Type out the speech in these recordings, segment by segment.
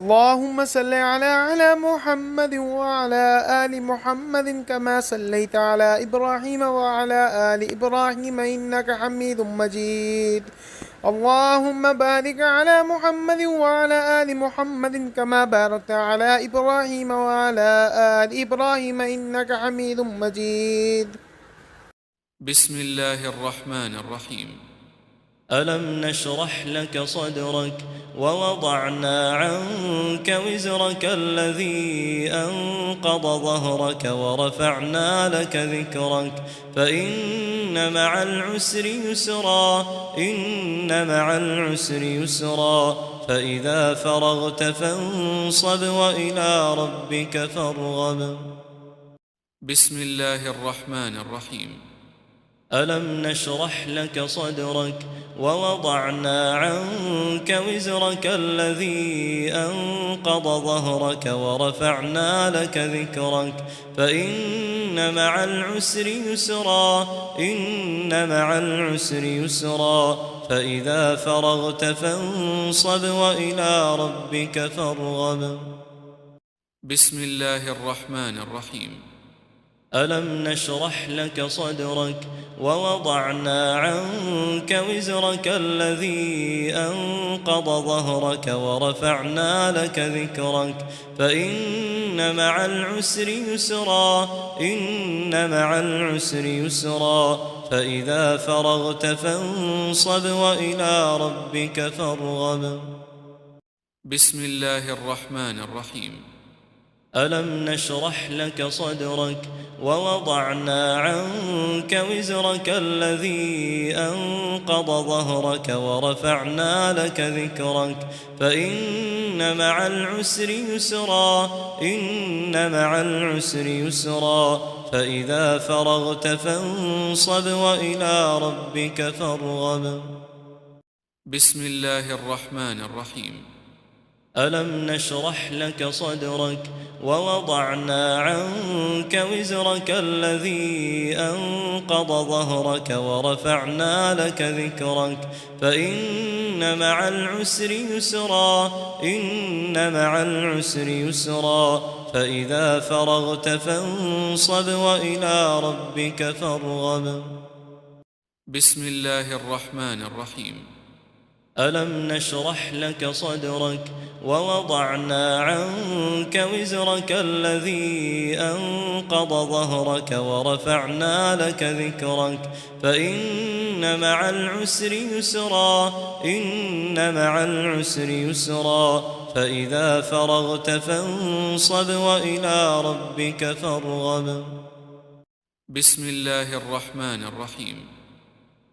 اللهم صل على محمد وعلى آل محمد كما صليت على إبراهيم وعلى آل إبراهيم إنك حميد مجيد. اللهم بارك على محمد وعلى آل محمد كما باركت على إبراهيم وعلى آل إبراهيم إنك حميد مجيد. بسم الله الرحمن الرحيم. ألم نشرح لك صدرك ووضعنا عنك وزرك الذي أنقض ظهرك ورفعنا لك ذكرك فإن مع العسر يسرا إن مع العسر يسرا فإذا فرغت فانصب وإلى ربك فارغب. بسم الله الرحمن الرحيم. ألم نشرح لك صدرك ووضعنا عنك وزرك الذي أنقض ظهرك ورفعنا لك ذكرك فإن مع العسر يسرا إن مع العسر يسرا فإذا فرغت فانصب وإلى ربك فارغب. بسم الله الرحمن الرحيم. ألم نشرح لك صدرك ووضعنا عنك وزرك الذي أنقض ظهرك ورفعنا لك ذكرك فإن مع العسر يسرا إن مع العسر يسرا فإذا فرغت فانصب وإلى ربك فارغب. بسم الله الرحمن الرحيم. ألم نشرح لك صدرك ووضعنا عنك وزرك الذي أنقض ظهرك ورفعنا لك ذكرك فإن مع العسر يسرا إن مع العسر يسرا فإذا فرغت فانصب وإلى ربك فارغب. بسم الله الرحمن الرحيم. ألم نشرح لك صدرك ووضعنا عنك وزرك الذي أنقض ظهرك ورفعنا لك ذكرك فإن مع العسر يسرا إن مع العسر يسرا فإذا فرغت فانصب وإلى ربك فارغب. بسم الله الرحمن الرحيم. ألم نشرح لك صدرك ووضعنا عنك وزرك الذي أنقض ظهرك ورفعنا لك ذكرك فإن مع العسر يسرا إن مع العسر يسرا فإذا فرغت فانصب وإلى ربك فارغب. بسم الله الرحمن الرحيم.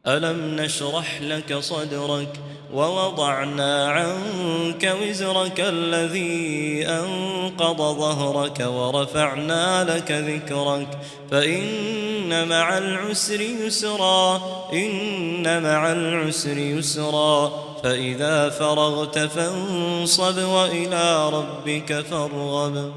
ألم نشرح لك صدرك ووضعنا عنك وزرك الذي أنقض ظهرك ورفعنا لك ذكرك فإن مع العسر يسرا إن مع العسر يسرا فإذا فرغت فانصب وإلى ربك فارغب.